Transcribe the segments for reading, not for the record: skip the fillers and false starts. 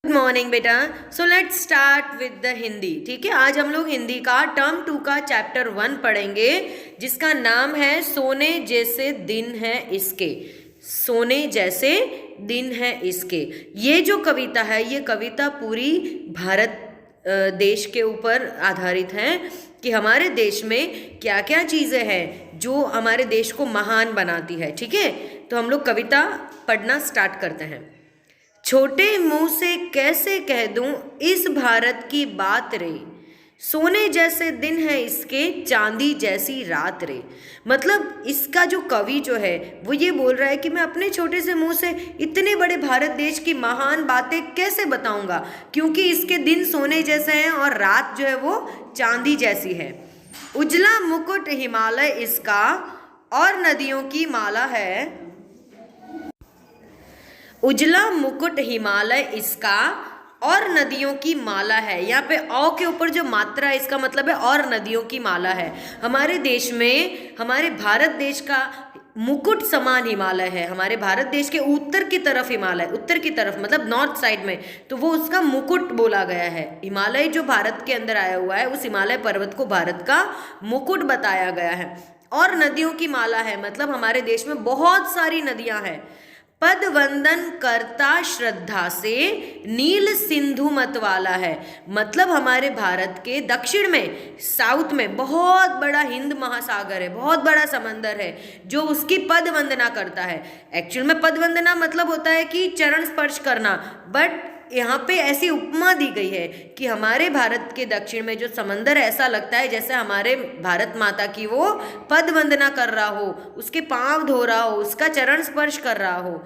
Good morning बेटा। So let's start with the Hindi. ठीक है, आज हम लोग हिंदी का टर्म 2 का चैप्टर 1 पढ़ेंगे, जिसका नाम है सोने जैसे दिन है इसके। सोने जैसे दिन है इसके। ये जो कविता है, ये कविता पूरी भारत देश के ऊपर आधारित है कि हमारे देश में क्या क्या चीज़ें हैं जो हमारे देश को महान बनाती है। ठीक है, तो हम लोग कविता पढ़ना स्टार्ट करते हैं। छोटे मुंह से कैसे कह दूं इस भारत की बात रे, सोने जैसे दिन है इसके, चांदी जैसी रात रे। मतलब इसका जो कवि जो है वो ये बोल रहा है कि मैं अपने छोटे से मुंह से इतने बड़े भारत देश की महान बातें कैसे बताऊंगा, क्योंकि इसके दिन सोने जैसे हैं और रात जो है वो चांदी जैसी है। उजला मुकुट हिमालय इसका और नदियों की माला है। उजला मुकुट हिमालय इसका और नदियों की माला है। यहाँ पे औ के ऊपर जो मात्रा है इसका मतलब है और नदियों की माला है। हमारे देश में, हमारे भारत देश का मुकुट समान हिमालय है। हमारे भारत देश के उत्तर की तरफ हिमालय, उत्तर की तरफ मतलब नॉर्थ साइड में, तो वो उसका मुकुट बोला गया है। हिमालय जो भारत के अंदर आया हुआ है, उस हिमालय पर्वत को भारत का मुकुट बताया गया है। और नदियों की माला है मतलब हमारे देश में बहुत सारी नदियां हैं। पद वंदन करता श्रद्धा से नील सिंधु मत वाला है। मतलब हमारे भारत के दक्षिण में, साउथ में बहुत बड़ा हिंद महासागर है, बहुत बड़ा समंदर है जो उसकी पद वंदना करता है। एक्चुअल में पद वंदना मतलब होता है कि चरण स्पर्श करना, बट यहाँ पे ऐसी उपमा दी गई है कि हमारे भारत के दक्षिण में जो समंदर ऐसा लगता है जैसे हमारे भारत माता की वो पद वंदना कर रहा हो, उसके पांव धो रहा हो, उसका चरण स्पर्श कर रहा हो।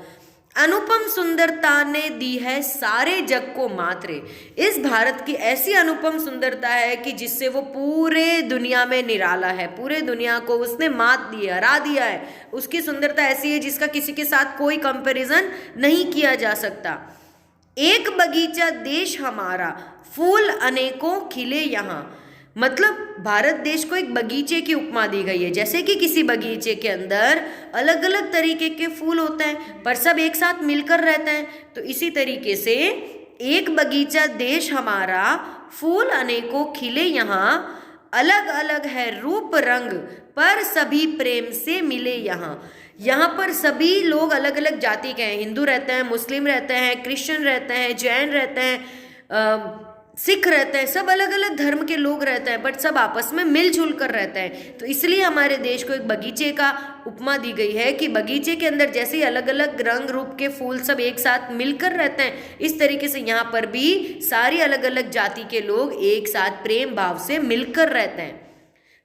अनुपम सुंदरता ने दी है सारे जग को मात्रे। इस भारत की ऐसी अनुपम सुंदरता है कि जिससे वो पूरे दुनिया में निराला है। पूरे दुनिया को उसने मात दिया, हरा दिया है। उसकी सुंदरता ऐसी है जिसका किसी के साथ कोई कंपैरिजन नहीं किया जा सकता। एक बगीचा देश हमारा, फूल अनेकों खिले यहाँ। मतलब भारत देश को एक बगीचे की उपमा दी गई है, जैसे कि किसी बगीचे के अंदर अलग अलग तरीके के फूल होते हैं पर सब एक साथ मिलकर रहते हैं। तो इसी तरीके से एक बगीचा देश हमारा, फूल अनेकों खिले यहाँ, अलग अलग है रूप रंग पर सभी प्रेम से मिले यहाँ। यहाँ पर सभी लोग अलग अलग जाति के हैं। हिंदू रहते हैं, मुस्लिम रहते हैं, क्रिश्चियन रहते हैं, जैन रहते हैं, सिख रहते हैं, सब अलग अलग धर्म के लोग रहते हैं, बट सब आपस में मिलजुल कर रहते हैं। तो इसलिए हमारे देश को एक बगीचे का उपमा दी गई है कि बगीचे के अंदर जैसे ही अलग अलग रंग रूप के फूल सब एक साथ मिलकर रहते हैं, इस तरीके से यहाँ पर भी सारी अलग अलग जाति के लोग एक साथ प्रेम भाव से मिलकर रहते हैं।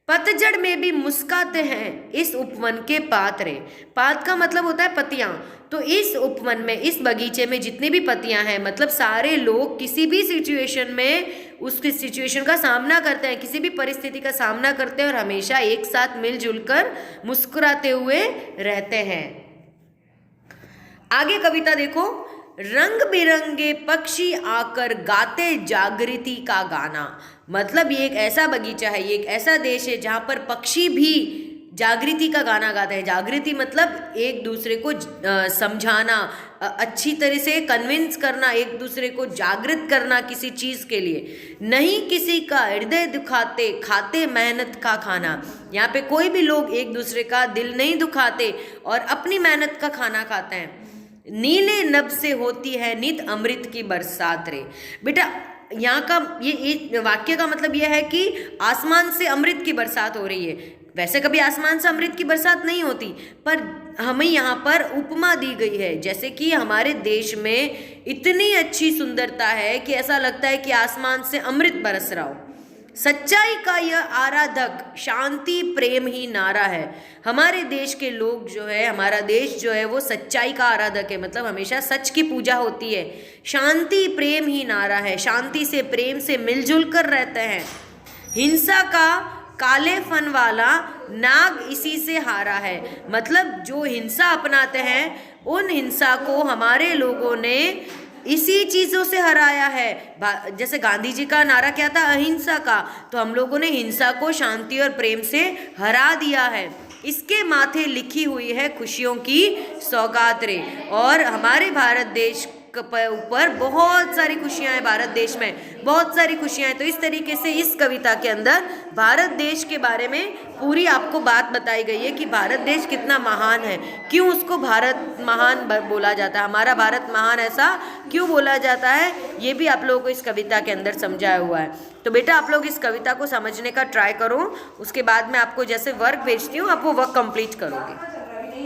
पतझड़ में भी मुस्काते हैं इस उपवन के पात्रे। पात का मतलब होता है पत्तियां। तो इस उपवन में, इस बगीचे में जितनी भी पत्तियां हैं, मतलब सारे लोग किसी भी सिचुएशन में उसकी सिचुएशन का सामना करते हैं, किसी भी परिस्थिति का सामना करते हैं और हमेशा एक साथ मिलजुल कर मुस्कुराते हुए रहते हैं। आगे कविता देखो। रंग बिरंगे पक्षी आकर गाते जागृति का गाना। मतलब ये एक ऐसा बगीचा है, ये एक ऐसा देश है जहाँ पर पक्षी भी जागृति का गाना गाते हैं। जागृति मतलब एक दूसरे को समझाना, अच्छी तरह से कन्विंस करना, एक दूसरे को जागृत करना किसी चीज़ के लिए। नहीं किसी का हृदय दुखाते, खाते मेहनत का खाना। यहाँ पे कोई भी लोग एक दूसरे का दिल नहीं दुखाते और अपनी मेहनत का खाना खाते हैं। नीले नभ से होती है नित अमृत की बरसात रे। बेटा यहाँ का ये वाक्य का मतलब यह है कि आसमान से अमृत की बरसात हो रही है। वैसे कभी आसमान से अमृत की बरसात नहीं होती, पर हमें यहाँ पर उपमा दी गई है जैसे कि हमारे देश में इतनी अच्छी सुंदरता है कि ऐसा लगता है कि आसमान से अमृत बरस रहा हो। सच्चाई का यह आराधक शांति प्रेम ही नारा है। हमारे देश के लोग जो है, हमारा देश जो है वो सच्चाई का आराधक है, मतलब हमेशा सच की पूजा होती है। शांति प्रेम ही नारा है, शांति से प्रेम से मिलजुल कर रहते हैं। हिंसा का काले फन वाला नाग इसी से हारा है। मतलब जो हिंसा अपनाते हैं उन हिंसा को हमारे लोगों ने इसी चीज़ों से हराया है। जैसे गांधी जी का नारा क्या था, अहिंसा का, तो हम लोगों ने हिंसा को शांति और प्रेम से हरा दिया है। इसके माथे लिखी हुई है खुशियों की सौगात रे। और हमारे भारत देश ऊपर बहुत सारी खुशियाँ हैं, भारत देश में बहुत सारी खुशियाँ हैं। तो इस तरीके से इस कविता के अंदर भारत देश के बारे में पूरी आपको बात बताई गई है कि भारत देश कितना महान है, क्यों उसको भारत महान बोला जाता है, हमारा भारत महान ऐसा क्यों बोला जाता है, ये भी आप लोगों को इस कविता के अंदर समझाया हुआ है। तो बेटा आप लोग इस कविता को समझने का ट्राई करो, उसके बाद मैं आपको जैसे वर्क भेजती हूँ आप वो वर्क कंप्लीट करोगे।